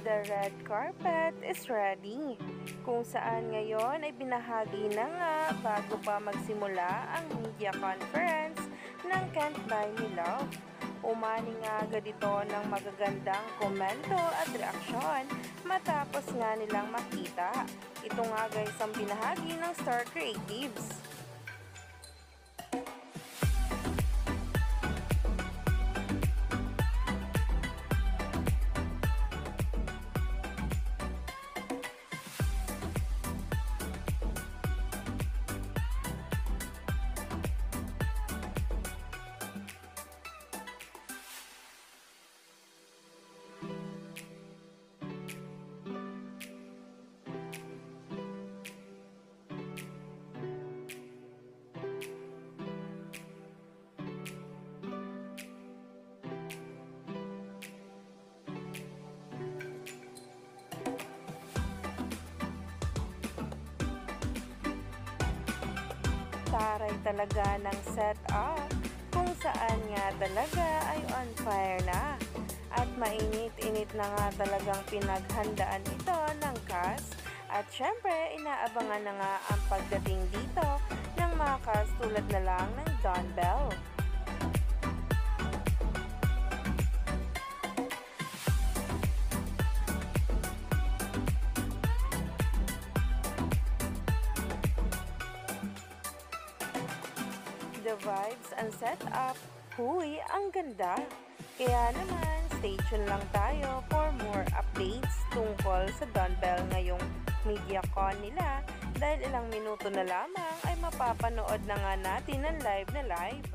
The red carpet is ready, kung saan ngayon ay binahagi na nga bago pa magsimula ang media conference ng Can't Buy Me Love. Umani nga agad ito ng magagandang komento at reaksyon matapos nga nilang makita. Ito nga guys ang binahagi ng Star Creatives. Taray talaga ng setup kung saan nga talaga ay on fire na. At mainit-init na nga talagang pinaghandaan ito ng cast. At syempre, inaabangan na nga ang pagdating dito ng mga cast tulad na lang ng Don Bell. The vibes and setup, huy, ang ganda. Kaya naman, stay tuned lang tayo for more updates tungkol sa Don Bell ngayong MediaCon nila dahil ilang minuto na lamang ay mapapanood na nga natin ang live na live.